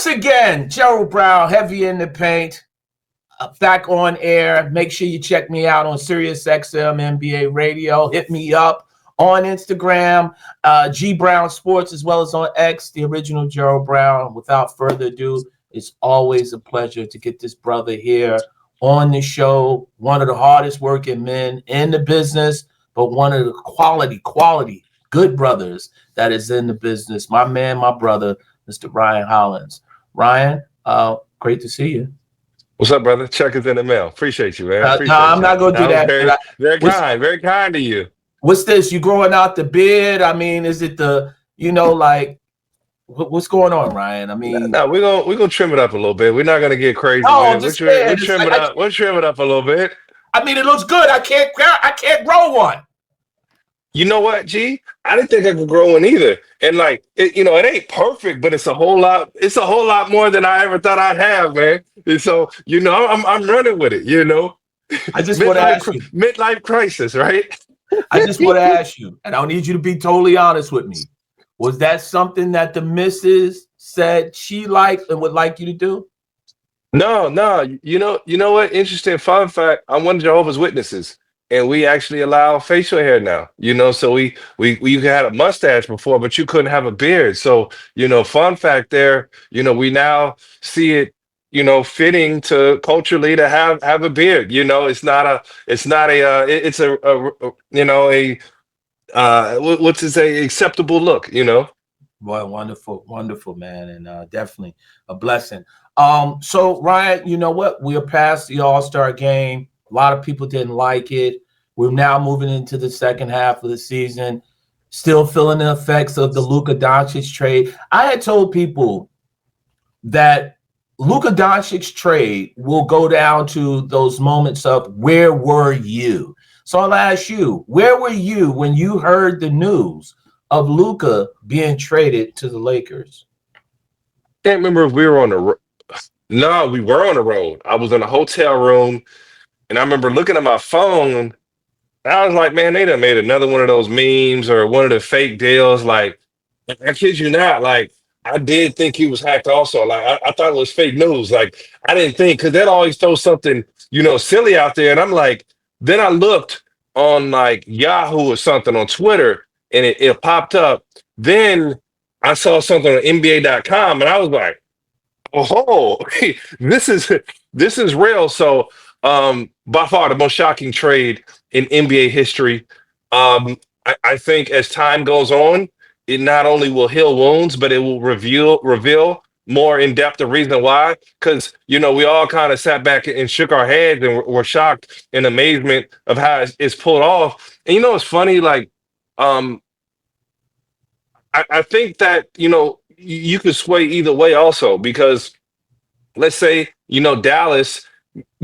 again, Gerald Brown, heavy in the paint, back on air. Make sure you check me out on Sirius XM NBA Radio. Hit me up on Instagram, G Brown Sports, as well as on X, the original Gerald Brown. Without further ado, it's always a pleasure to get this brother here on the show. One of the hardest working men in the business, but one of the quality, good brothers that is in the business. My man, my brother, Mr. Ryan Hollins. Ryan, great to see you. What's up, brother? Check is in the mail. Appreciate you, man. No, Appreciate I'm you. not going to do That was that. very kind to you. What's this? You growing out the beard? I mean, is it the, like, what's going on, Ryan? I mean, No, we're gonna trim it up a little bit. We're not gonna get crazy no, with it. just saying. We'll trim it up a little bit. I mean, it looks good. I can't grow one. You know what, G? I didn't think I could grow one either. And like, it ain't perfect, but it's a whole lot. It's a whole lot more than I ever thought I'd have, man. And so, I'm running with it. I just want to ask you, midlife crisis, right? I just want to ask you, and I need you to be totally honest with me. Was that something that the missus said she liked and would like you to do? No. You know what? Interesting fun fact. I'm one of Jehovah's Witnesses, and we actually allow facial hair now. So we had a mustache before, but you couldn't have a beard. So fun fact there. We now see it. Fitting to culturally to have a beard. It's what's to say, acceptable look. Boy, wonderful, man, and definitely a blessing. So Ryan, you know what? We are past the All-Star game. A lot of people didn't like it. We're now moving into the second half of the season, still feeling the effects of the Luka Doncic trade. I had told people that Luka Doncic trade will go down to those moments of where were you? So I'll ask you, where were you when you heard the news of Luka being traded to the Lakers? Can't remember if we were on the road. No, we were on the road. I was in a hotel room, and I remember looking at my phone. I was like, man, they done made another one of those memes or one of the fake deals. Like, I kid you not, like, I did think he was hacked also. Like, I thought it was fake news. Like, I didn't think, because that always throws something, silly out there. And I'm like, then I looked on like Yahoo or something on Twitter, and it popped up. Then I saw something on NBA.com, and I was like, oh, this is real. So, by far the most shocking trade in NBA history. I think as time goes on, it not only will heal wounds, but it will reveal more in depth the reason why. Because we all kind of sat back and shook our heads and were shocked in amazement of how it's pulled off. And it's funny, like, I think that you could sway either way also, because let's say Dallas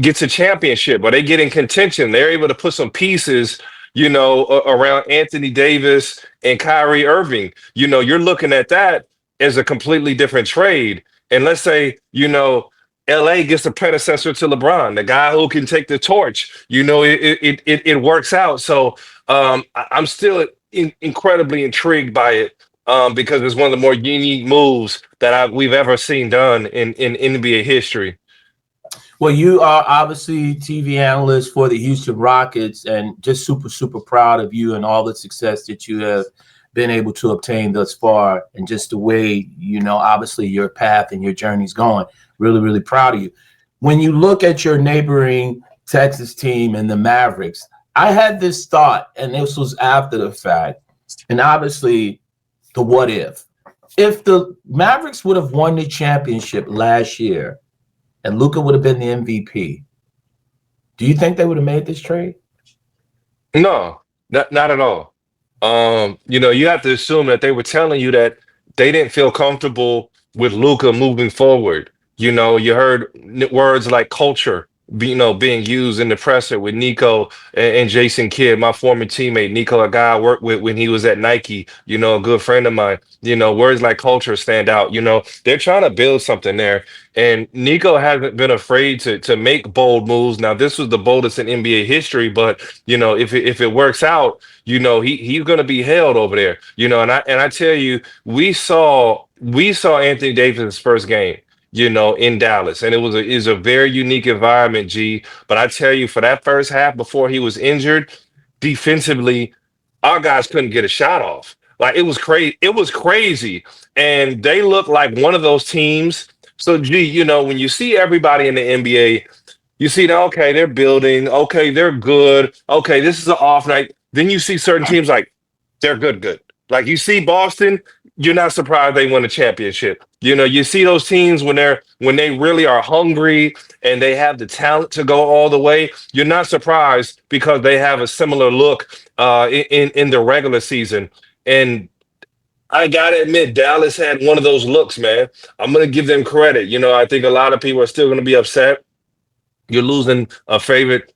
gets a championship or they get in contention, they're able to put some pieces around Anthony Davis and Kyrie Irving. You're looking at that as a completely different trade. And let's say LA gets a predecessor to LeBron, the guy who can take the torch. It works out. So I'm still incredibly intrigued by it, because it's one of the more unique moves that we've ever seen done in NBA history. Well, you are obviously TV analyst for the Houston Rockets, and just super proud of you and all the success that you have been able to obtain thus far, and just the way, obviously your path and your journey's going. Really proud of you. When you look at your neighboring Texas team and the Mavericks, I had this thought, and this was after the fact, and obviously the what if. If the Mavericks would have won the championship last year and Luka would have been the MVP, do you think they would have made this trade? No, not at all. You have to assume that they were telling you that they didn't feel comfortable with Luka moving forward. You heard words like culture, being used in the presser with Nico and Jason Kidd, my former teammate. Nico, a guy I worked with when he was at Nike, a good friend of mine. Words like culture stand out. They're trying to build something there. And Nico hasn't been afraid to make bold moves. Now, this was the boldest in NBA history, but if it works out, he's going to be held over there. And I tell you, we saw Anthony Davis' first game. in Dallas. And it was a very unique environment, G. But I tell you, for that first half before he was injured, defensively, our guys couldn't get a shot off. Like it was crazy. It was crazy. And they look like one of those teams. So, G, when you see everybody in the NBA, you see that, okay, they're building, okay, they're good, okay, this is an off night. Then you see certain teams like they're good, good. Like you see Boston, you're not surprised they won a championship. You see those teams when they really are hungry and they have the talent to go all the way. You're not surprised because they have a similar look in the regular season. And I gotta admit, Dallas had one of those looks, man. I'm gonna give them credit. I think a lot of people are still gonna be upset you're losing a favorite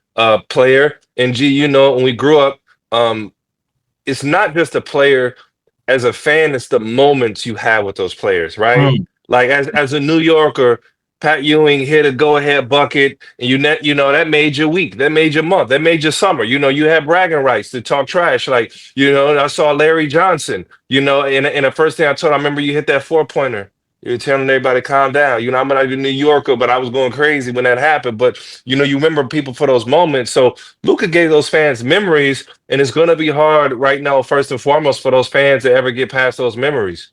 player. And G, when we grew up, um, it's not just a player as a fan, it's the moments you have with those players, right? Mm. Like as a New Yorker, Pat Ewing hit a go-ahead bucket, and that made your week, that made your month, that made your summer. You had bragging rights to talk trash. Like, and I saw Larry Johnson, and the first thing I remember you hit that four-pointer. You're telling everybody calm down. I'm not a New Yorker, but I was going crazy when that happened. But you remember people for those moments. So Luka gave those fans memories, and it's going to be hard right now, first and foremost, for those fans to ever get past those memories.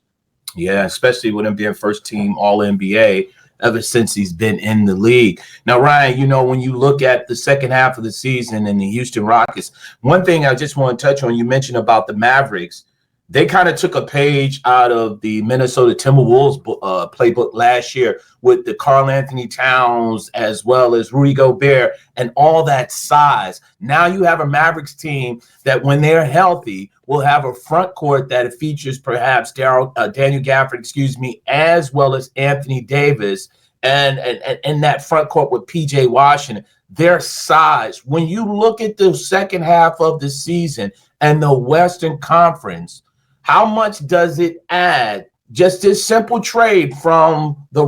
Yeah, especially with him being first team All NBA ever since he's been in the league. Now, Ryan, when you look at the second half of the season and the Houston Rockets, one thing I just want to touch on, you mentioned about the Mavericks. They kind of took a page out of the Minnesota Timberwolves playbook last year with the Karl Anthony Towns as well as Rudy Gobert and all that size. Now you have a Mavericks team that when they're healthy will have a front court that features perhaps Daniel Gafford, as well as Anthony Davis and in that front court with PJ Washington. Their size, when you look at the second half of the season and the Western Conference, how much does it add? Just this simple trade from the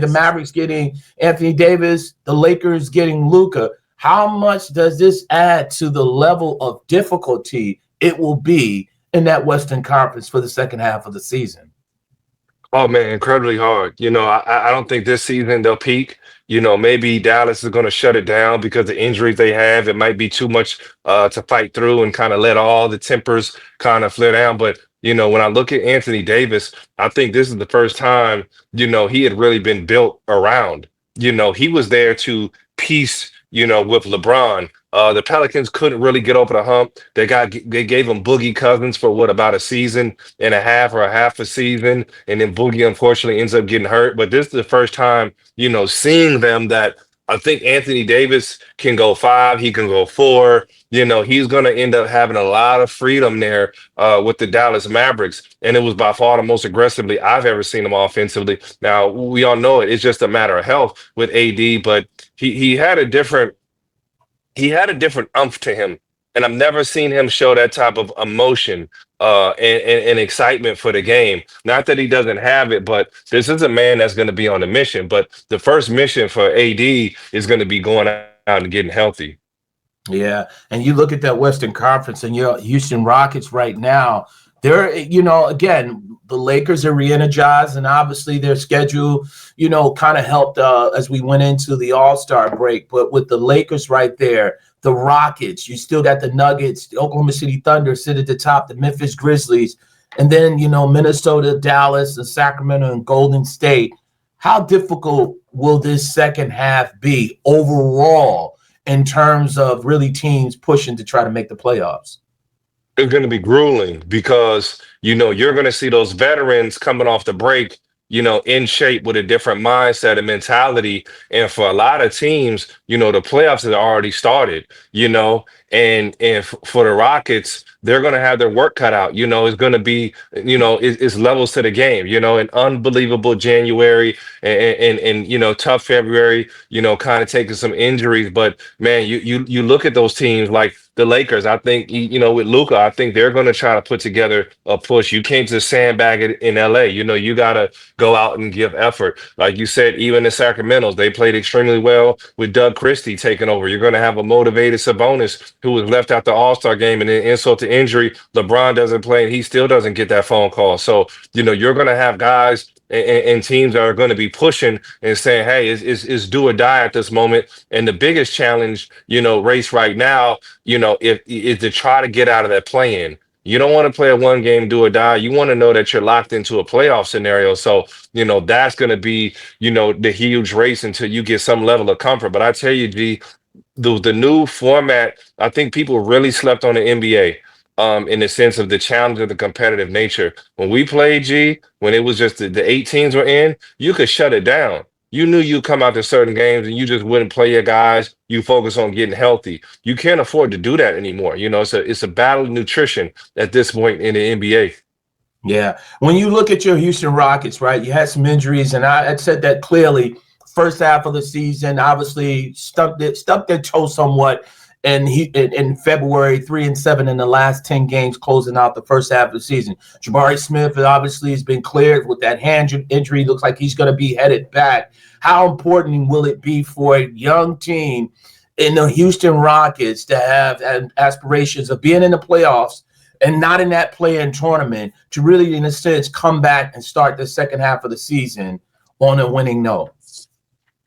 Mavericks getting Anthony Davis, the Lakers getting Luka. How much does this add to the level of difficulty it will be in that Western Conference for the second half of the season? Oh man, incredibly hard. I don't think this season they'll peak. Maybe Dallas is going to shut it down because the injuries they have. It might be too much to fight through and kind of let all the tempers kind of flare down. But when I look at Anthony Davis, I think this is the first time he had really been built around. He was there to piece with LeBron. The Pelicans couldn't really get over the hump. They gave him Boogie Cousins for about a season and a half or a half a season, and then Boogie unfortunately ends up getting hurt. But this is the first time seeing them that I think Anthony Davis can go five, he can go four. He's going to end up having a lot of freedom there with the Dallas Mavericks, and it was by far the most aggressively I've ever seen him offensively. Now we all know it's just a matter of health with AD, but he had a different umph to him. And I've never seen him show that type of emotion and excitement for the game. Not that he doesn't have it, but this is a man that's going to be on a mission. But the first mission for AD is going to be going out and getting healthy. Yeah, and you look at that Western Conference and your Houston Rockets right now, they're, again, the Lakers are re-energized, and obviously their schedule, kind of helped as we went into the All-Star break. But with the Lakers right there, the Rockets, you still got the Nuggets, the Oklahoma City Thunder sit at the top, the Memphis Grizzlies, and then, Minnesota, Dallas, and Sacramento, and Golden State. How difficult will this second half be overall in terms of really teams pushing to try to make the playoffs? It's going to be grueling because, you're going to see those veterans coming off the break, in shape with a different mindset and mentality. And for a lot of teams, the playoffs have already started, and for the Rockets, they're going to have their work cut out. It's going to be, it's levels to the game, an unbelievable January and tough February, kind of taking some injuries. But man, you look at those teams like the Lakers. I think, with Luka, I think they're going to try to put together a push. You can't just sandbag it in LA. You got to go out and give effort. Like you said, even the Sacramento's, they played extremely well with Doug Christie taking over. You're going to have a motivated Sabonis who was left out the All-Star game, and then insult to injury, LeBron doesn't play and he still doesn't get that phone call. So, you're going to have guys and teams that are going to be pushing and saying, hey, it's do or die at this moment. And the biggest challenge, race right now, if is to try to get out of that play-in. You don't want to play a one game do or die. You want to know that you're locked into a playoff scenario. So, that's going to be, the huge race until you get some level of comfort. But I tell you, G, the new format, I think people really slept on the NBA in the sense of the challenge of the competitive nature. When we played G, when it was just the 8 teams were in, you could shut it down. You knew you come out to certain games and you just wouldn't play your guys. You focus on getting healthy. You can't afford to do that anymore. It's a battle of nutrition at this point in the NBA. Yeah. When you look at your Houston Rockets, right, you had some injuries, and I had said that clearly. First half of the season, obviously stumped their toe somewhat. And in February, 3-7 in the last 10 games, closing out the first half of the season. Jabari Smith obviously has been cleared with that hand injury. Looks like he's going to be headed back. How important will it be for a young team in the Houston Rockets to have aspirations of being in the playoffs and not in that play-in tournament to really, in a sense, come back and start the second half of the season on a winning note?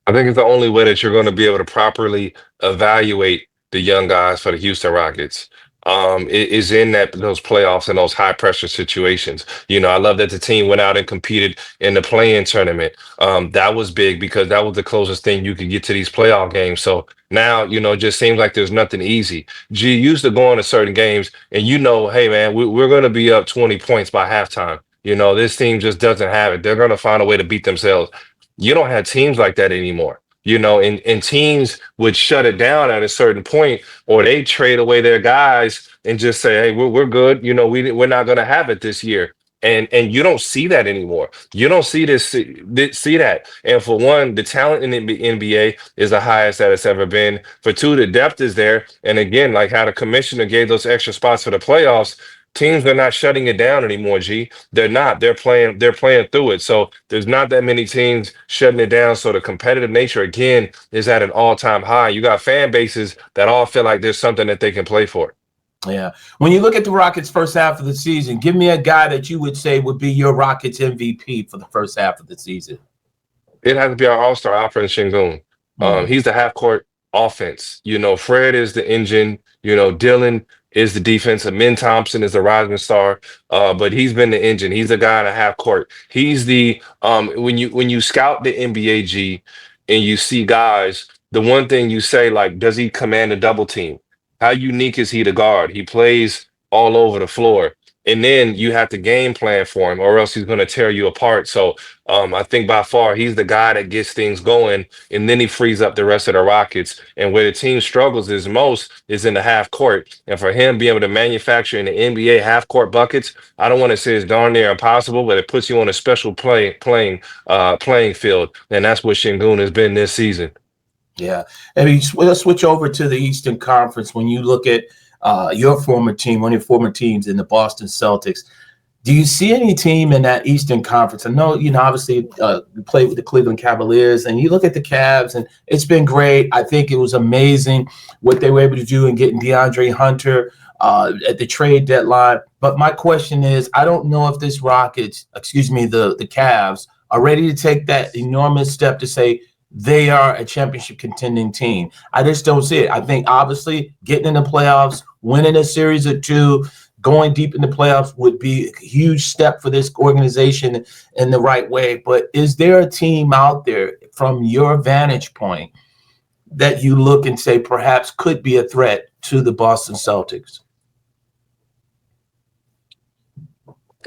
I think it's the only way that you're going to be able to properly evaluate the young guys for the Houston Rockets. Is in those playoffs and those high pressure situations. I love that the team went out and competed in the play-in tournament. That was big because that was the closest thing you could get to these playoff games. So now, it just seems like there's nothing easy. G used to go into certain games and hey man, we're going to be up 20 points by halftime. This team just doesn't have it. They're going to find a way to beat themselves. You don't have teams like that anymore. And teams would shut it down at a certain point, or they trade away their guys and just say, "Hey, we're good. We're not going to have it this year." And you don't see that anymore. You don't see that. And for one, the talent in the NBA is the highest that it's ever been. For two, the depth is there. And again, like how the commissioner gave those extra spots for the playoffs, teams are not shutting it down anymore, G. They're not. They're playing through it. So there's not that many teams shutting it down. So the competitive nature again is at an all-time high. You got fan bases that all feel like there's something that they can play for. Yeah. When you look at the Rockets' first half of the season, give me a guy that you would say would be your Rockets MVP for the first half of the season. It has to be our all-star Alfred Şengün. He's the half-court offense. Fred is the engine. Dylan is the defense. Min Thompson is the rising star, but he's been the engine. He's the guy in the half court. He's the when you scout the NBA G and you see guys, the one thing you say, like, does he command a double team? How unique is he to guard? He plays all over the floor. And then you have to game plan for him, or else he's going to tear you apart. So I think by far he's the guy that gets things going, and then he frees up the rest of the Rockets. And where the team struggles is most is in the half court. And for him being able to manufacture in the NBA half court buckets, I don't want to say it's darn near impossible, but it puts you on a special playing field, and that's what Şengün has been this season. Yeah, and let's switch over to the Eastern Conference. When you look at your former team, one of your former teams in the Boston Celtics, do you see any team in that Eastern Conference? I know, obviously you played with the Cleveland Cavaliers, and you look at the Cavs, and it's been great. I think it was amazing what they were able to do in getting DeAndre Hunter at the trade deadline. But my question is, I don't know if the Cavs are ready to take that enormous step to say they are a championship contending team. I just don't see it. I think obviously getting in the playoffs, winning a series or two, going deep in the playoffs would be a huge step for this organization in the right way. But is there a team out there from your vantage point that you look and say perhaps could be a threat to the Boston Celtics?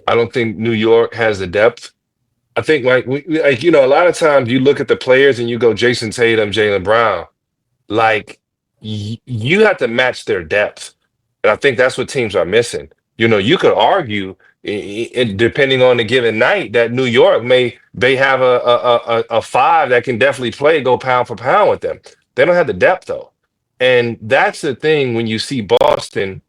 I don't think New York has the depth. I think a lot of times you look at the players and you go Jason Tatum, Jaylen Brown, like you have to match their depth. And I think that's what teams are missing. You could argue, depending on the given night, that New York may have a five that can definitely go pound for pound with them. They don't have the depth though, and that's the thing. When you see Boston,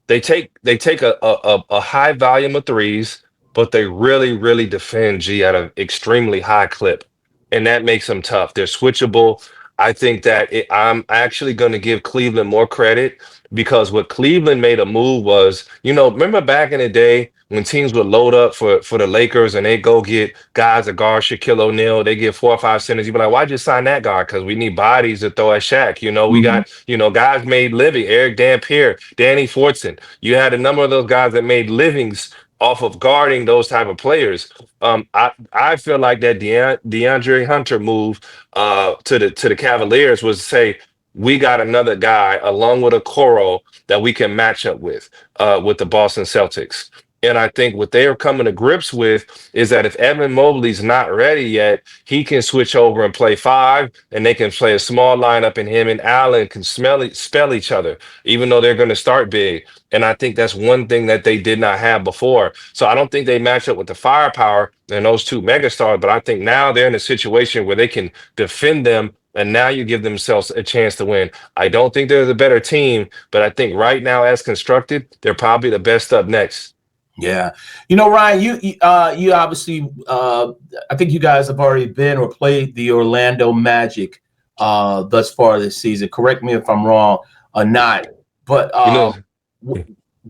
they take a high volume of threes, but they really defend G at an extremely high clip, and that makes them tough. They're switchable. I think that I'm actually going to give Cleveland more credit because what Cleveland made a move was, remember back in the day when teams would load up for the Lakers and they go get guys that guard Shaquille O'Neal, they get 4 or 5 centers. You'd be like, why'd you sign that guy? Because we need bodies to throw at Shaq. We Mhm. got, guys made living. Eric Dampier, Danny Fortson. You had a number of those guys that made livings off of guarding those type of players. I feel like that DeAndre Hunter move to the Cavaliers was to say we got another guy along with a Coro that we can match up with the Boston Celtics. And I think what they are coming to grips with is that if Evan Mobley's not ready yet, he can switch over and play five, and they can play a small lineup, and him and Allen can spell each other, even though they're going to start big. And I think that's one thing that they did not have before. So I don't think they match up with the firepower and those two megastars, but I think now they're in a situation where they can defend them. And now you give themselves a chance to win. I don't think they're the better team, but I think right now, as constructed, they're probably the best up next. Yeah. Ryan, you obviously, I think you guys have already been or played the Orlando Magic thus far this season. Correct me if I'm wrong or not. But You know,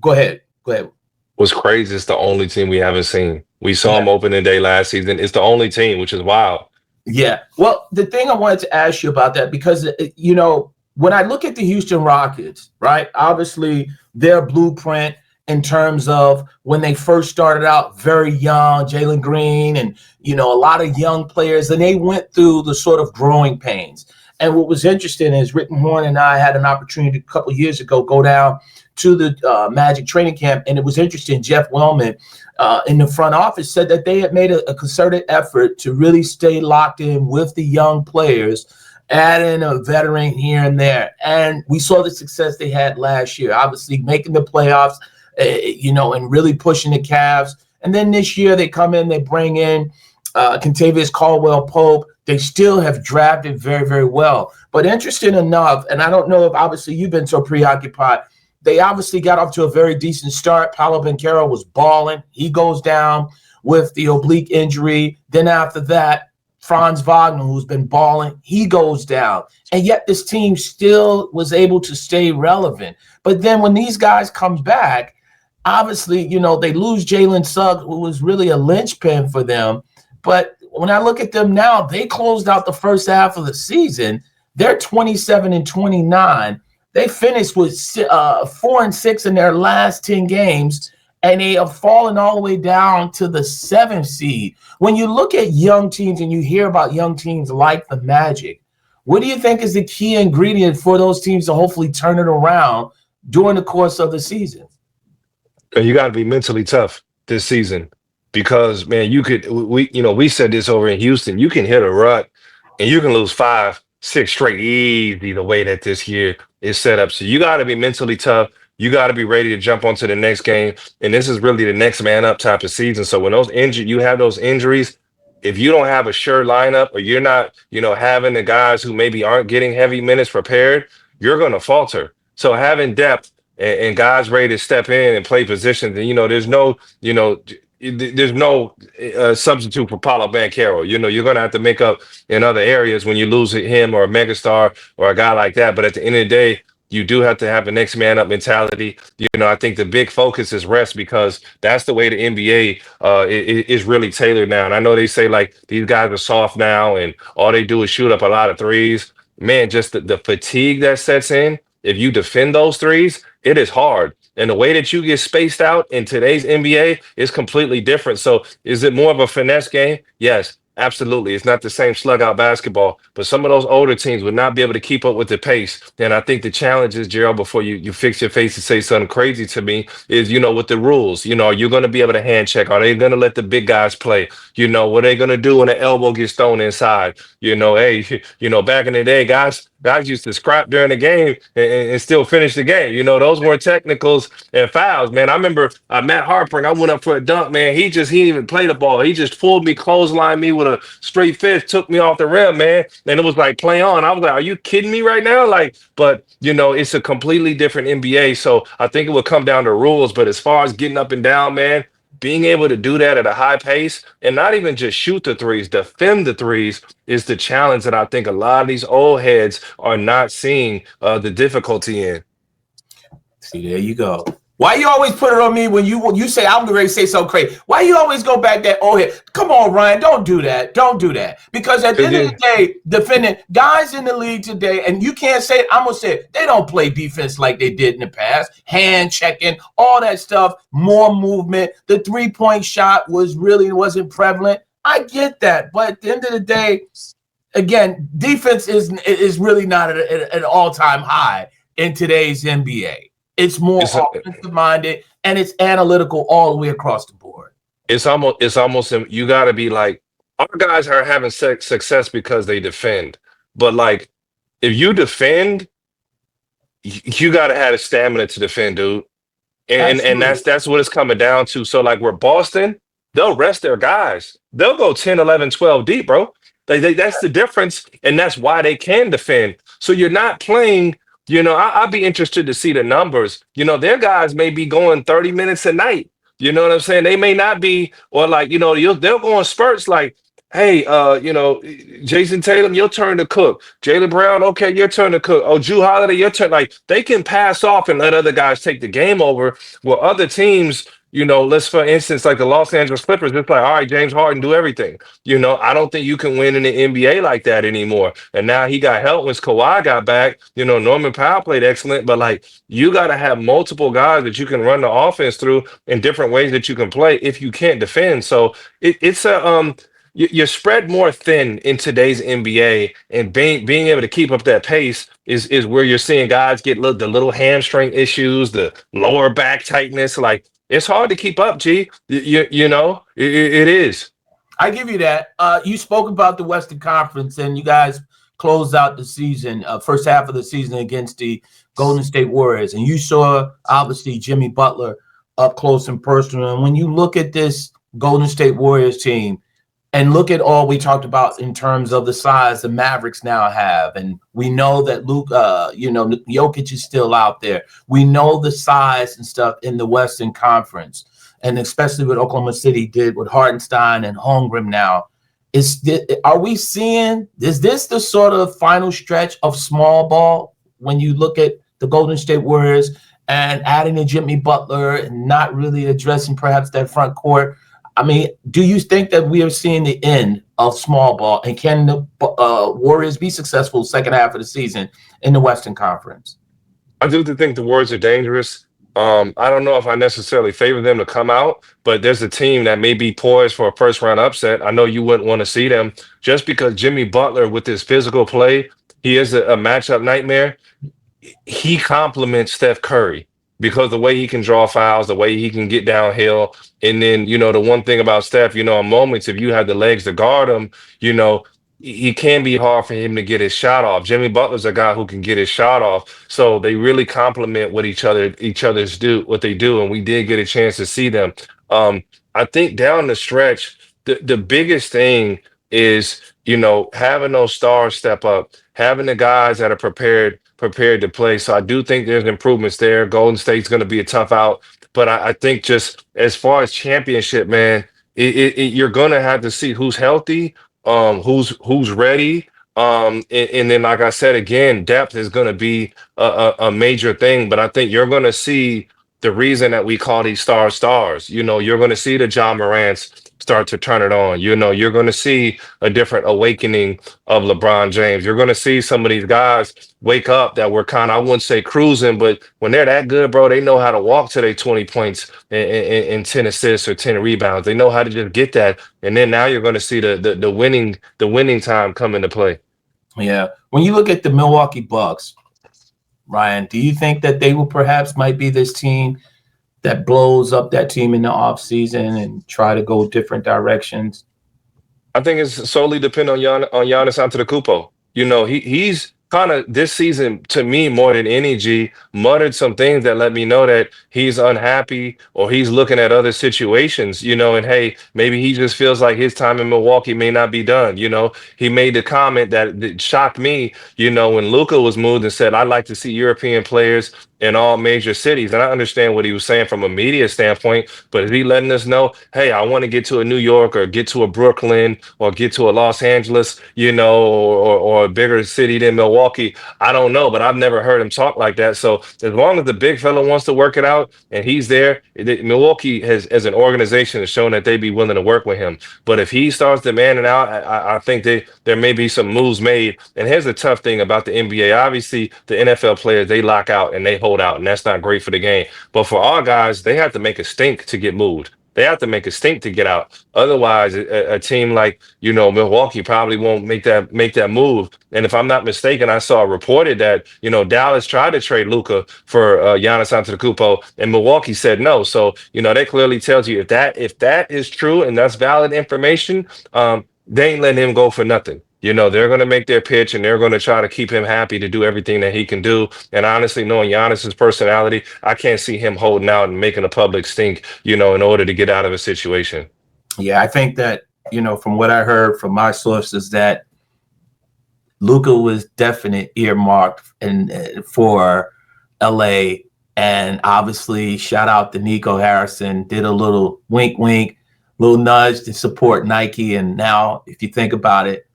go ahead. Go ahead. what's crazy is the only team we haven't seen. We saw Yeah. them opening day last season. It's the only team, which is wild. Yeah. Well, the thing I wanted to ask you about that, because, when I look at the Houston Rockets, right, obviously their blueprint in terms of when they first started out very young, Jalen Green and, a lot of young players, and they went through the sort of growing pains. And what was interesting is Rittenhorn and I had an opportunity a couple of years ago go down to the Magic training camp, and it was interesting. Jeff Wellman in the front office said that they had made a concerted effort to really stay locked in with the young players, adding a veteran here and there. And we saw the success they had last year, obviously making the playoffs, and really pushing the Cavs. And then this year they come in, they bring in Kentavious Caldwell-Pope. They still have drafted very, very well. But interesting enough, and I don't know if obviously you've been so preoccupied, they obviously got off to a very decent start. Paolo Banchero was balling. He goes down with the oblique injury. Then after that, Franz Wagner, who's been balling, he goes down. And yet this team still was able to stay relevant. But then when these guys come back, obviously, they lose Jalen Suggs, who was really a linchpin for them. But when I look at them now, they closed out the first half of the season. They're 27-29. They finished with 4-6 in their last 10 games, and they have fallen all the way down to the 7th seed. When you look at young teams and you hear about young teams like the Magic, what do you think is the key ingredient for those teams to hopefully turn it around during the course of the season? And you got to be mentally tough this season because, man, we said this over in Houston. You can hit a rut and you can lose 5, 6 straight easy the way that this year is set up. So you got to be mentally tough. You got to be ready to jump onto the next game. And this is really the next man up type of season. So when you have those injuries, if you don't have a sure lineup or you're not, having the guys who maybe aren't getting heavy minutes prepared, you're going to falter. So having depth and guys ready to step in and play positions, and there's no substitute for Paulo Banchero. You're going to have to make up in other areas when you lose him or a megastar or a guy like that. But at the end of the day, you do have to have a next man up mentality. I think the big focus is rest because that's the way the NBA is really tailored now. And I know they say like these guys are soft now and all they do is shoot up a lot of threes. Man, just the fatigue that sets in. If you defend those threes, it is hard. And the way that you get spaced out in today's NBA is completely different. So is it more of a finesse game? Yes, absolutely. It's not the same slug out basketball, but some of those older teams would not be able to keep up with the pace. And I think the challenge is, Gerald, before you fix your face and say something crazy to me, is, with the rules, are you going to be able to hand check? Are they going to let the big guys play? What are they going to do when the elbow gets thrown inside? Hey, back in the day, guys used to scrap during the game and still finish the game. Those weren't technicals and fouls, man. I remember Matt Harper, I went up for a dunk, man. He didn't even play the ball. He just pulled me, clotheslined me with a straight fist, took me off the rim, man. And it was like, play on. I was like, are you kidding me right now? But it's a completely different NBA. So I think it will come down to rules. But as far as getting up and down, man, being able to do that at a high pace and not even just shoot the threes, defend the threes is the challenge that I think a lot of these old heads are not seeing the difficulty in. See, there you go. Why you always put it on me when you say I'm ready to say something crazy? Why you always go back that oh head? Come on, Ryan, don't do that. Don't do that. Because at the end of the day, defending guys in the league today, and you can't say it, I'm gonna say it, they don't play defense like they did in the past. Hand checking, all that stuff, more movement. The 3-point shot wasn't prevalent. I get that, but at the end of the day, again, defense is really not at an all-time high in today's NBA. It's more offensive minded and it's analytical all the way across the board. It's almost you got to be like, our guys are having success because they defend. But like, if you defend, you got to have the stamina to defend, dude. And that's what it's coming down to. So like, where Boston, they'll rest their guys. They'll go 10, 11, 12 deep, bro. That's the difference, and that's why they can defend. So you're not playing. I'd be interested to see the numbers. Their guys may be going 30 minutes a night. You know what I'm saying? They may not be, or like, they'll go in spurts like, hey, Jason Tatum, your turn to cook. Jaylen Brown, okay, your turn to cook. Oh, Jrue Holiday, your turn. Like, they can pass off and let other guys take the game over. Well, other teams, let's, for instance, like the Los Angeles Clippers, it's like, all right, James Harden, do everything. I don't think you can win in the NBA like that anymore. And now he got help once Kawhi got back. Norman Powell played excellent, but like, you got to have multiple guys that you can run the offense through in different ways that you can play if you can't defend. So it's a you're spread more thin in today's NBA, and being able to keep up that pace is where you're seeing guys get the little hamstring issues, the lower back tightness. Like, it's hard to keep up, G. It is. I give you that. You spoke about the Western Conference, and you guys closed out the season, first half of the season against the Golden State Warriors, and you saw obviously Jimmy Butler up close and personal. And when you look at this Golden State Warriors team, and look at all we talked about in terms of the size the Mavericks now have. And we know that Jokic is still out there. We know the size and stuff in the Western Conference, and especially what Oklahoma City did with Hartenstein and Holmgren now. Is this the sort of final stretch of small ball when you look at the Golden State Warriors and adding a Jimmy Butler and not really addressing perhaps that front court? I mean, do you think that we are seeing the end of small ball, and can the Warriors be successful second half of the season in the Western Conference? I do think the Warriors are dangerous. I don't know if I necessarily favor them to come out, but there's a team that may be poised for a first round upset. I know you wouldn't want to see them just because Jimmy Butler, with his physical play, he is a matchup nightmare. He complements Steph Curry because the way he can draw fouls, the way he can get downhill. And then, the one thing about Steph, in moments, if you have the legs to guard him, it can be hard for him to get his shot off. Jimmy Butler's a guy who can get his shot off. So they really complement what what they do. And we did get a chance to see them. I think down the stretch, the biggest thing is, having those stars step up, having the guys that are prepared to play. So I do think there's improvements there. Golden State's going to be a tough out, but I think just as far as championship, man, you're going to have to see who's healthy, who's ready. And then, like I said, again, depth is going to be a major thing, but I think you're going to see the reason that we call these stars. You're going to see the John Morants start to turn it on. You're going to see a different awakening of LeBron James. You're going to see some of these guys wake up that were kind of, I wouldn't say cruising, but when they're that good, bro, they know how to walk to their 20 points and 10 assists or 10 rebounds. They know how to just get that. And then now you're going to see the winning time come into play. Yeah. When you look at the Milwaukee Bucks, Ryan, do you think that they will perhaps might be this team that blows up that team in the offseason and try to go different directions? I think it's solely dependent on Giannis Antetokounmpo. He's kind of this season to me more than any G muttered some things that let me know that he's unhappy or he's looking at other situations, and hey, maybe he just feels like his time in Milwaukee may not be done. He made the comment that shocked me, when Luca was moved and said, I'd like to see European players in all major cities. And I understand what he was saying from a media standpoint, but is he letting us know, hey, I want to get to a New York or get to a Brooklyn or get to a Los Angeles, or a bigger city than Milwaukee? I don't know, but I've never heard him talk like that. So as long as the big fella wants to work it out and he's there, Milwaukee has, as an organization, has shown that they'd be willing to work with him. But if he starts demanding out, I think there may be some moves made. And here's the tough thing about the NBA. Obviously, the NFL players, they lock out and they hold out, and that's not great for the game. But for our guys, they have to make a stink to get moved. They have to make a stink to get out. Otherwise, a team like Milwaukee probably won't make that move. And if I'm not mistaken, I saw reported that Dallas tried to trade Luca for Giannis Antetokounmpo, and Milwaukee said no. So that clearly tells you if that is true and that's valid information, they ain't letting him go for nothing. They're going to make their pitch and they're going to try to keep him happy to do everything that he can do. And honestly, knowing Giannis's personality, I can't see him holding out and making a public stink, in order to get out of a situation. Yeah, I think that, from what I heard from my sources, that Luka was definite earmarked for LA. And obviously, shout out to Nico Harrison, did a little wink, wink, little nudge to support Nike. And now, if you think about it,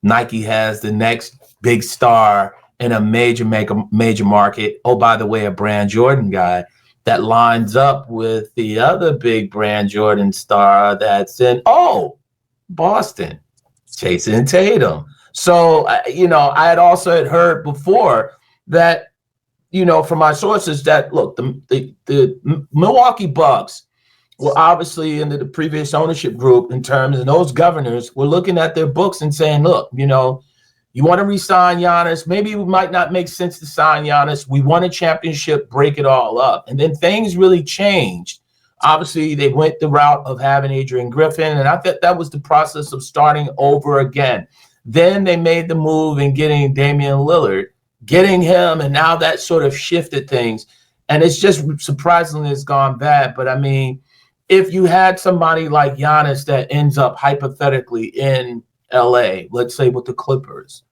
Nike has the next big star in a major market. Oh, by the way, a brand Jordan guy that lines up with the other big brand Jordan star that's in Boston, Jason Tatum. So I had also heard before that from my sources that look, the Milwaukee Bucks were obviously into the previous ownership group in terms, and those governors were looking at their books and saying, look, you want to re-sign Giannis. Maybe it might not make sense to sign Giannis. We won a championship, break it all up. And then things really changed. Obviously, they went the route of having Adrian Griffin, and I thought that was the process of starting over again. Then they made the move in getting Damian Lillard, getting him, and now that sort of shifted things. And it's just surprisingly it's gone bad. But I mean, if you had somebody like Giannis that ends up hypothetically in LA, let's say with the Clippers,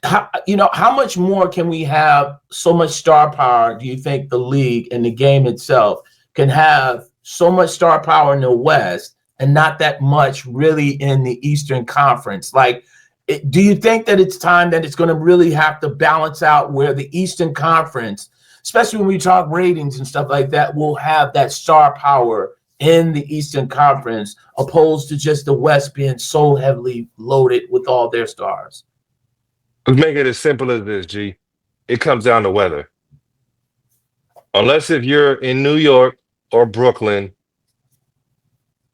how much more can we have? So much star power. Do you think the league and the game itself can have so much star power in the West and not that much really in the Eastern Conference? Do you think that it's time that it's going to really have to balance out where the Eastern Conference, especially when we talk ratings and stuff like that, will have that star power in the Eastern Conference, opposed to just the West being so heavily loaded with all their stars? Let's make it as simple as this, G. It comes down to weather. Unless if you're in New York or Brooklyn,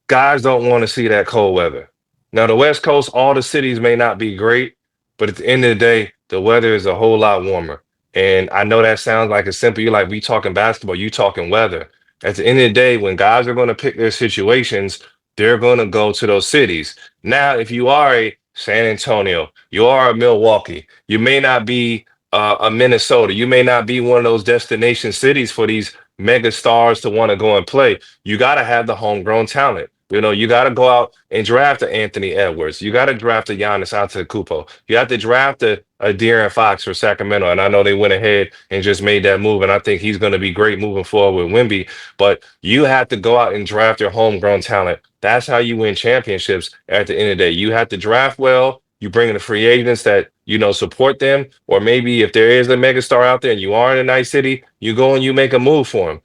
guys don't want to see that cold weather. Now, the West Coast, all the cities may not be great, but at the end of the day, the weather is a whole lot warmer. And I know that sounds like it's simple. You're like, we talking basketball, you talking weather. At the end of the day, when guys are going to pick their situations, they're going to go to those cities. Now, if you are a San Antonio, you are a Milwaukee, you may not be a Minnesota, you may not be one of those destination cities for these mega stars to want to go and play. You got to have the homegrown talent. You got to go out and draft a Anthony Edwards. You got to draft a Giannis Antetokounmpo. You have to draft a De'Aaron Fox for Sacramento. And I know they went ahead and just made that move. And I think he's going to be great moving forward with Wemby. But you have to go out and draft your homegrown talent. That's how you win championships at the end of the day. You have to draft well. You bring in the free agents that, support them. Or maybe if there is a megastar out there and you are in a nice city, you go and you make a move for him.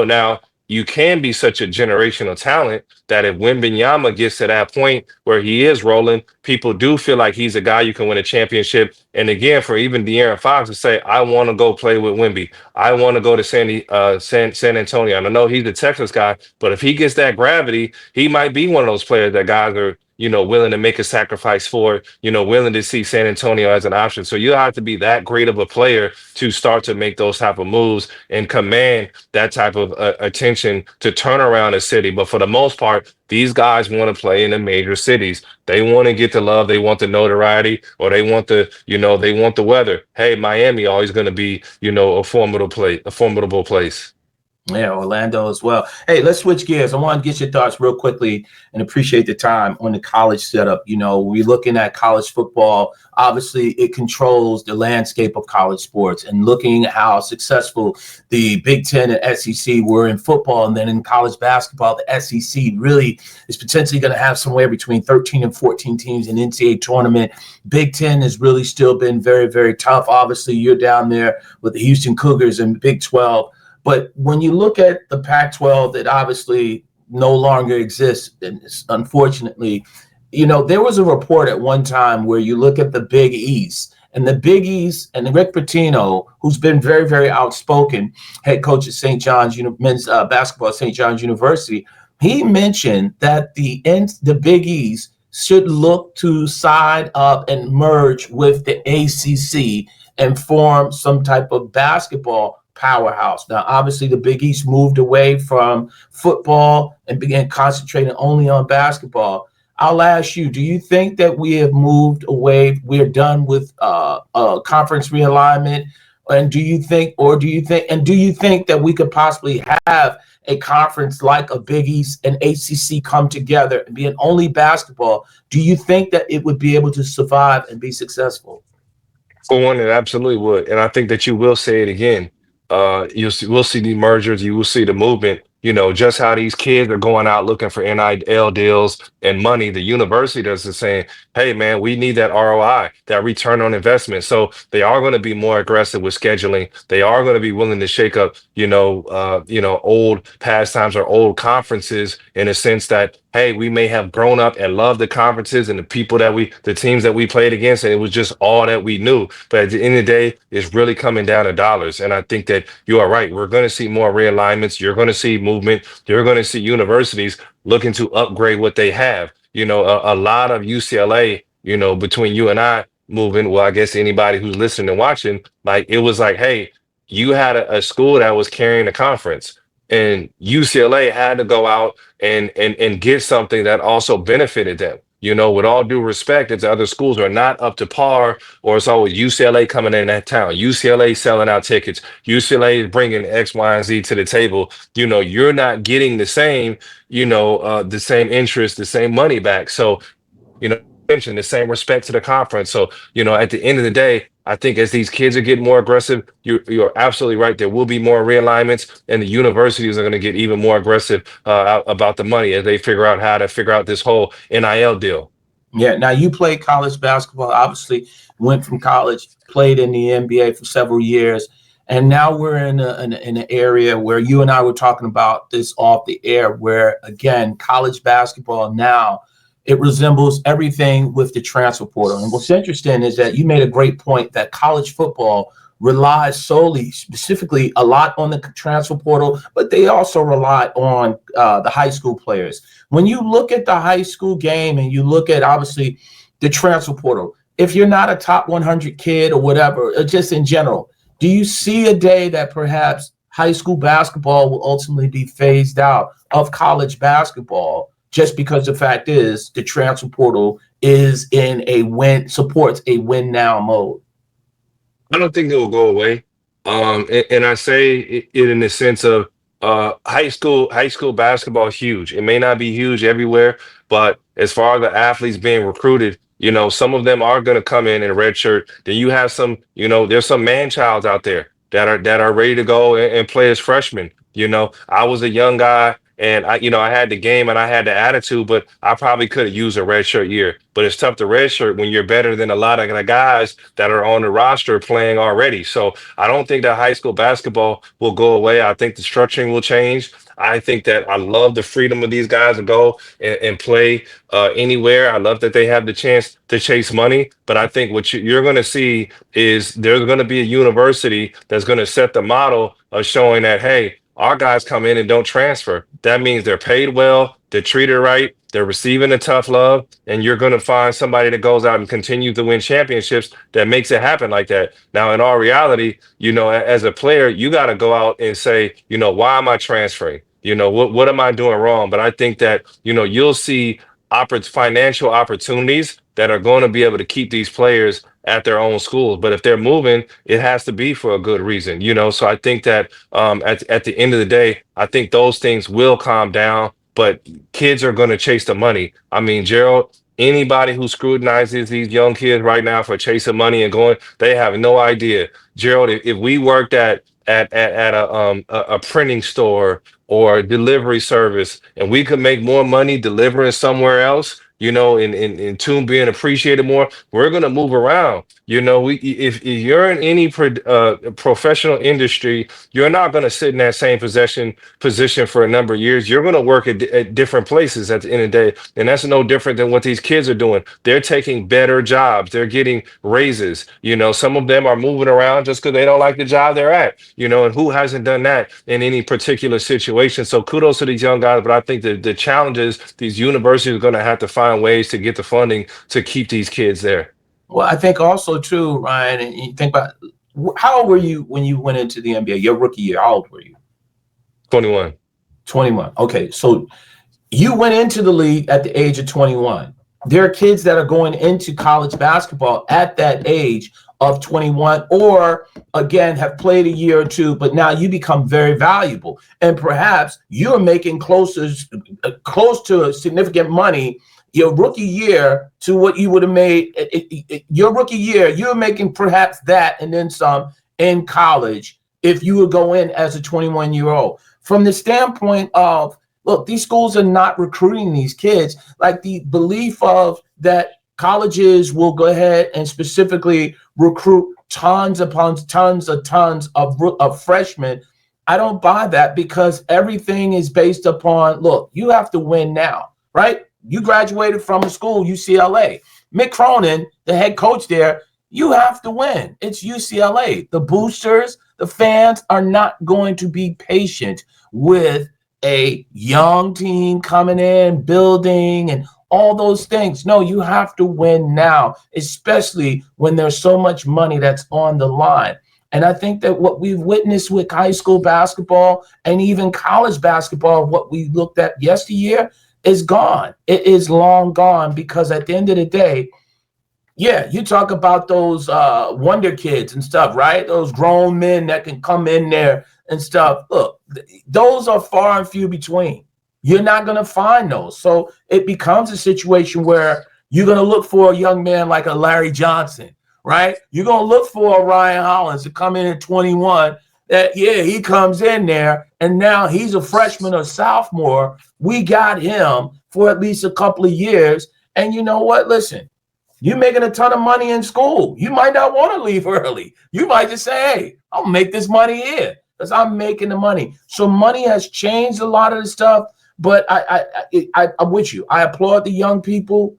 Now, you can be such a generational talent that if Wembanyama gets to that point where he is rolling, people do feel like he's a guy you can win a championship. And again, for even De'Aaron Fox to say, I want to go play with Wemby. I want to go to San Antonio. And I know he's the Texas guy, but if he gets that gravity, he might be one of those players that guys are willing to make a sacrifice for, willing to see San Antonio as an option. So you have to be that great of a player to start to make those type of moves and command that type of attention to turn around a city. But for the most part, part, these guys want to play in the major cities. They want to get the love, they want the notoriety, or they want they want the weather. Hey, Miami always going to be, a formidable place. Yeah, Orlando as well. Hey, let's switch gears. I want to get your thoughts real quickly and appreciate the time on the college setup. We're looking at college football. Obviously, it controls the landscape of college sports, and looking at how successful the Big Ten and SEC were in football, and then in college basketball, the SEC really is potentially going to have somewhere between 13 and 14 teams in the NCAA tournament. Big Ten has really still been very, very tough. Obviously, you're down there with the Houston Cougars and Big 12. But when you look at the Pac-12, that obviously no longer exists, and unfortunately, there was a report at one time where you look at the Big East, and the Big East and Rick Pitino, who's been very, very outspoken, head coach at St. John's men's basketball at St. John's University, he mentioned that the Big East should look to side up and merge with the ACC and form some type of basketball powerhouse. Now, obviously, the Big East moved away from football and began concentrating only on basketball. I'll ask you, do you think that we have moved away? We're done with conference realignment? And do you think that we could possibly have a conference like a Big East and ACC come together and be an only basketball? Do you think that it would be able to survive and be successful? For one, it absolutely would, and I think that you will say it again. We'll see the mergers, you will see the movement. Just how these kids are going out looking for NIL deals and money. The university does the same. Hey, man, we need that ROI, that return on investment. So they are going to be more aggressive with scheduling. They are going to be willing to shake up, old pastimes or old conferences in a sense that, hey, we may have grown up and loved the conferences and the teams that we played against, and it was just all that we knew. But at the end of the day, it's really coming down to dollars. And I think that you are right. We're going to see more realignments. You're going to see movement. You're going to see universities looking to upgrade what they have. A lot of UCLA, between you and I moving, well, I guess anybody who's listening and watching, like it was like, hey, you had a school that was carrying a conference. And UCLA had to go out and get something that also benefited them. With all due respect, if the other schools are not up to par, or it's always UCLA coming in that town, UCLA selling out tickets, UCLA is bringing X, Y, and Z to the table. You're not getting the same interest, the same money back. So, mention the same respect to the conference. So, at the end of the day, I think as these kids are getting more aggressive, you're absolutely right. There will be more realignments, and the universities are going to get even more aggressive about the money as they figure out how to figure out this whole NIL deal. Yeah. Now you played college basketball, obviously went from college, played in the NBA for several years. And now we're in an area where you and I were talking about this off the air, where again, college basketball now, it resembles everything with the transfer portal. And what's interesting is that you made a great point that college football relies solely, specifically, a lot on the transfer portal, but they also rely on the high school players. When you look at the high school game and you look at, obviously, the transfer portal, if you're not a top 100 kid or whatever, or just in general, do you see a day that perhaps high school basketball will ultimately be phased out of college basketball, just because the fact is the transfer portal is in supports a win now mode? I don't think it will go away. And I say it in the sense of high school basketball is huge. It may not be huge everywhere, but as far as the athletes being recruited, some of them are going to come in a red shirt. Then you have some, there's some man childs out there that are ready to go and play as freshmen. I was a young guy and I had the game and I had the attitude, but I probably could have used a red shirt year. But it's tough to red shirt when you're better than a lot of the guys that are on the roster playing already. So I don't think that high school basketball will go away. I think the structuring will change. I think that I love the freedom of these guys to go and play anywhere. I love that they have the chance to chase money. But I think what you're going to see is there's going to be a university that's going to set the model of showing that, hey, our guys come in and don't transfer. That means they're paid well, they're treated right, they're receiving the tough love, and you're going to find somebody that goes out and continues to win championships that makes it happen like that. Now, in all reality, as a player, you got to go out and say, why am I transferring? What am I doing wrong? But I think that, you'll see financial opportunities that are going to be able to keep these players at their own schools. But if they're moving, it has to be for a good reason. So I think that at the end of the day, I think those things will calm down. But kids are going to chase the money. I mean, Gerald, anybody who scrutinizes these young kids right now for chasing money and going, they have no idea. Gerald, if we worked at a printing store or a delivery service, and we could make more money delivering somewhere else, in tune being appreciated more, we're gonna move around. If you're in any professional industry, you're not gonna sit in that same position for a number of years. You're gonna work at different places at the end of the day, and that's no different than what these kids are doing. They're taking better jobs. They're getting raises. Some of them are moving around just because they don't like the job they're at. And who hasn't done that in any particular situation? So kudos to these young guys, but I think the challenge is these universities are going to have to find ways to get the funding to keep these kids there. Well, I think also too, Ryan, and you think about how old were you when you went into the NBA? Your rookie year, how old were you? 21. 21. Okay, so you went into the league at the age of 21. There are kids that are going into college basketball at that age of 21, or again have played a year or two, but now you become very valuable, and perhaps you're making close to significant money your rookie year to what you would have made your rookie year. You're making perhaps that and then some in college if you would go in as a 21-year-old. From the standpoint of, look, these schools are not recruiting these kids. Like the belief of that colleges will go ahead and specifically recruit tons upon tons of freshmen. I don't buy that, because everything is based upon, look, you have to win now, right? You graduated from a school, UCLA. Mick Cronin, the head coach there, you have to win. It's UCLA. The boosters, the fans are not going to be patient with a young team coming in, building, and all those things. No, you have to win now, especially when there's so much money that's on the line. And I think that what we've witnessed with high school basketball and even college basketball, what we looked at yesteryear, is gone. It is long gone, because at the end of the day, yeah, you talk about those wonder kids and stuff, right? Those grown men that can come in there and stuff. Look, those are far and few between. You're not going to find those. So it becomes a situation where you're going to look for a young man like a Larry Johnson, right? You're going to look for a Ryan Hollins to come in at 21. He comes in there, and now he's a freshman or sophomore. We got him for at least a couple of years. And you know what? Listen, you're making a ton of money in school. You might not want to leave early. You might just say, hey, I'll make this money here because I'm making the money. So money has changed a lot of the stuff, but I'm with you. I applaud the young people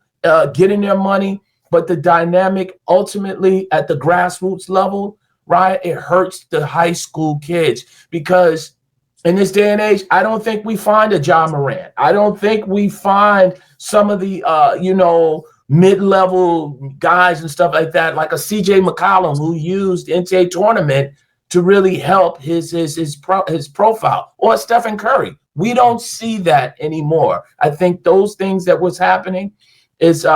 getting their money, but the dynamic ultimately at the grassroots level, right, it hurts the high school kids, because in this day and age, I don't think we find a Ja Morant. I don't think we find some of the, mid-level guys and stuff like that, like a CJ McCollum, who used the NCAA tournament to really help his profile, or Stephen Curry. We don't see that anymore. I think those things that was happening is,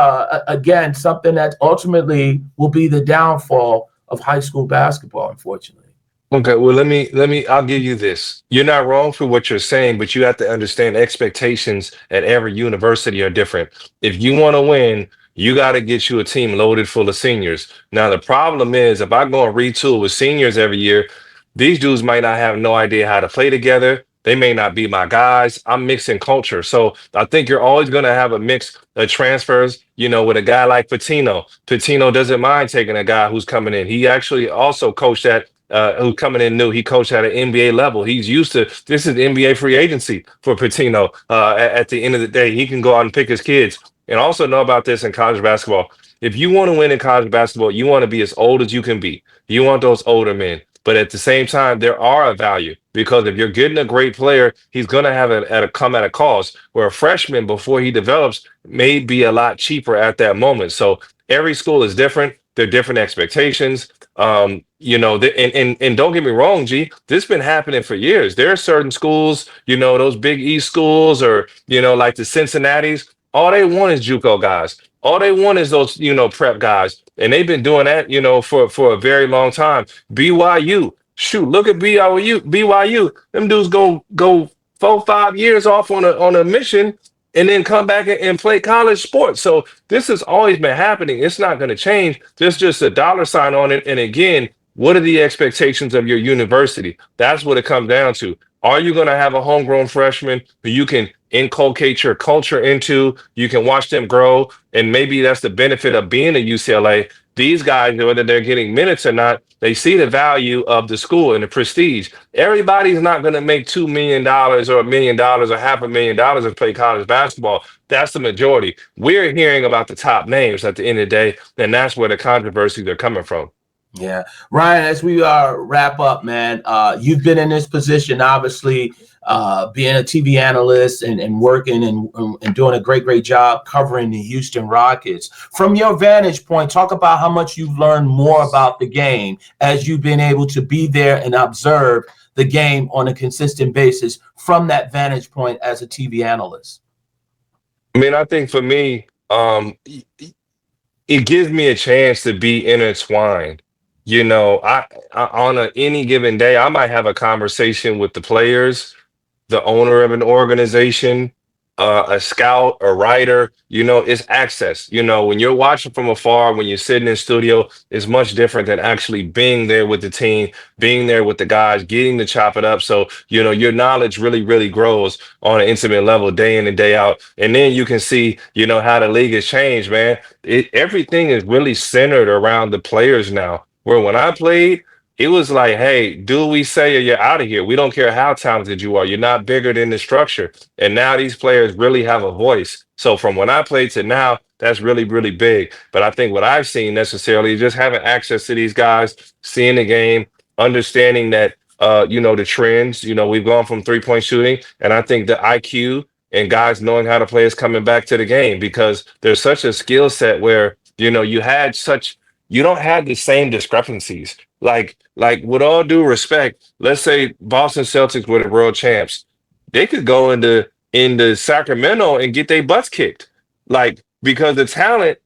again, something that ultimately will be the downfall of high school basketball, unfortunately. Okay, well, I'll give you this. You're not wrong for what you're saying, but you have to understand expectations at every university are different. If you want to win, you got to get you a team loaded full of seniors. Now, the problem is, if I go and retool with seniors every year, these dudes might not have no idea how to play together. They may not be my guys. I'm mixing culture. So I think you're always going to have a mix of transfers, with a guy like Patino. Patino doesn't mind taking a guy who's coming in. He actually also coached at who coming in new. He coached at an NBA level. He's used to this is NBA free agency for Patino. At the end of the day, he can go out and pick his kids. And also know about this in college basketball. If you want to win in college basketball, you want to be as old as you can be. You want those older men. But at the same time, there are a value, because if you're getting a great player, he's going to have it come at a cost. Where a freshman, before he develops, may be a lot cheaper at that moment. So every school is different. There are different expectations. And don't get me wrong, G, this been happening for years. There are certain schools, those Big East schools, or like the Cincinnati's. All they want is JUCO guys. All they want is those, prep guys, and they've been doing that, for a very long time. BYU, shoot, look at BYU. BYU, them dudes go 4 5 years off on a mission, and then come back and play college sports. So this has always been happening. It's not going to change. There's just a dollar sign on it. And again, what are the expectations of your university? That's what it comes down to. Are you going to have a homegrown freshman who you can inculcate your culture into? You can watch them grow. And maybe that's the benefit of being at UCLA. These guys, whether they're getting minutes or not, they see the value of the school and the prestige. Everybody's not going to make $2 million or $1 million or $500,000 to play college basketball. That's the majority. We're hearing about the top names at the end of the day, and that's where the controversies are coming from. Yeah. Ryan, as we wrap up, man, you've been in this position, obviously, being a TV analyst and working and doing a great job covering the Houston Rockets. From your vantage point, talk about how much you've learned more about the game as you've been able to be there and observe the game on a consistent basis from that vantage point as a TV analyst. I mean, I think for me, it gives me a chance to be intertwined. I on any given day, I might have a conversation with the players, the owner of an organization, a scout, a writer. It's access. When you're watching from afar, when you're sitting in studio, it's much different than actually being there with the team, being there with the guys, getting to chop it up. So, your knowledge really, really grows on an intimate level day in and day out. And then you can see, how the league has changed, man. Everything is really centered around the players now. Where when I played, it was like, hey, do we say or you're out of here? We don't care how talented you are. You're not bigger than the structure. And now these players really have a voice. So from when I played to now, that's really, really big. But I think what I've seen necessarily is just having access to these guys, seeing the game, understanding that, the trends. We've gone from 3-point shooting, and I think the IQ and guys knowing how to play is coming back to the game because there's such a skill set where, you don't have the same discrepancies. Like with all due respect, let's say Boston Celtics were the world champs. They could go into Sacramento and get their butts kicked. Like because the talent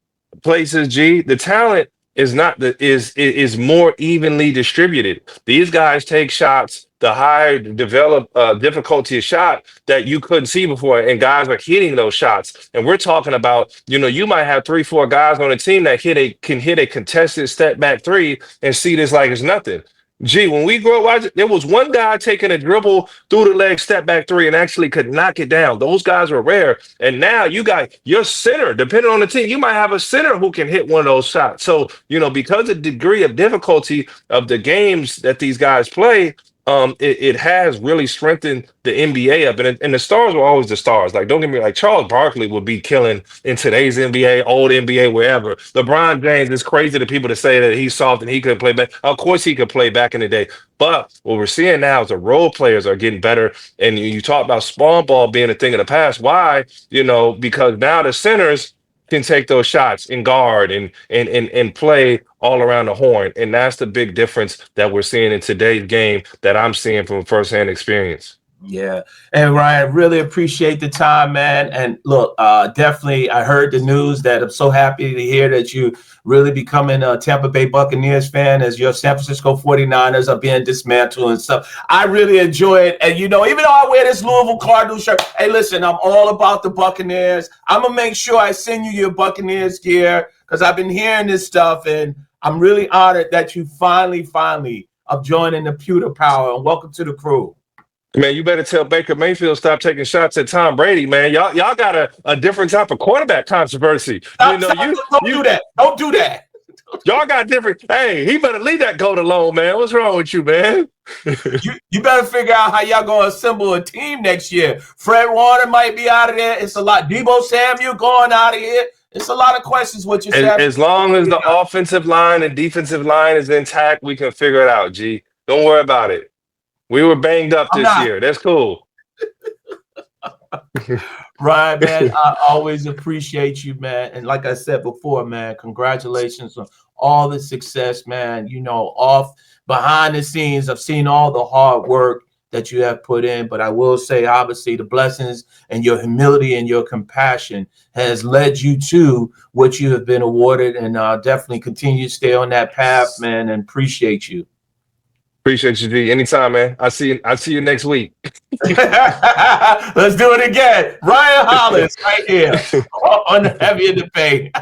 places G, the talent is not the is more evenly distributed. These guys take shots, the higher develop difficulty of shot that you couldn't see before, and guys are hitting those shots. And we're talking about, you might have 3-4 guys on a team that can hit a contested step back three and see this like it's nothing. Gee, when we grew up, there was one guy taking a dribble through the leg, step back three, and actually could knock it down. Those guys were rare. And now you got your center, depending on the team, you might have a center who can hit one of those shots. So, because of the degree of difficulty of the games that these guys play, it has really strengthened the NBA up, and the stars were always the stars. Like, don't get me like Charles Barkley would be killing in today's NBA, old NBA, wherever. LeBron James is crazy to people to say that he's soft and he couldn't play back. Of course, he could play back in the day, but what we're seeing now is the role players are getting better. And you talk about spawn ball being a thing of the past. Why? Because now the centers can take those shots and guard and play all around the horn. And that's the big difference that we're seeing in today's game that I'm seeing from firsthand experience. Yeah. And Ryan, really appreciate the time, man. And look, definitely, I heard the news that I'm so happy to hear that you really becoming a Tampa Bay Buccaneers fan as your San Francisco 49ers are being dismantled and stuff. I really enjoy it. And, even though I wear this Louisville Cardinals shirt, hey, listen, I'm all about the Buccaneers. I'm going to make sure I send you your Buccaneers gear because I've been hearing this stuff. And I'm really honored that you finally are joining the Pewter Power. And welcome to the crew. Man, you better tell Baker Mayfield stop taking shots at Tom Brady, man. Y'all got a different type of quarterback controversy. Don't do that. Don't do that. Y'all got different. Hey, he better leave that goat alone, man. What's wrong with you, man? you better figure out how y'all gonna assemble a team next year. Fred Warner might be out of there. It's a lot. Debo Samuel going out of here. It's a lot of questions. What you said. As long as the offensive line and defensive line is intact, we can figure it out. G, don't worry about it. We were banged up this year. That's cool. Ryan, man, I always appreciate you, man. And like I said before, man, congratulations on all the success, man. You know, off behind the scenes, I've seen all the hard work that you have put in. But I will say, obviously, the blessings and your humility and your compassion has led you to what you have been awarded. And definitely continue to stay on that path, man, and appreciate you. Appreciate you, D. Anytime, man. I see you next week. Let's do it again. Ryan Hollins right here on the Heavy in the Paint.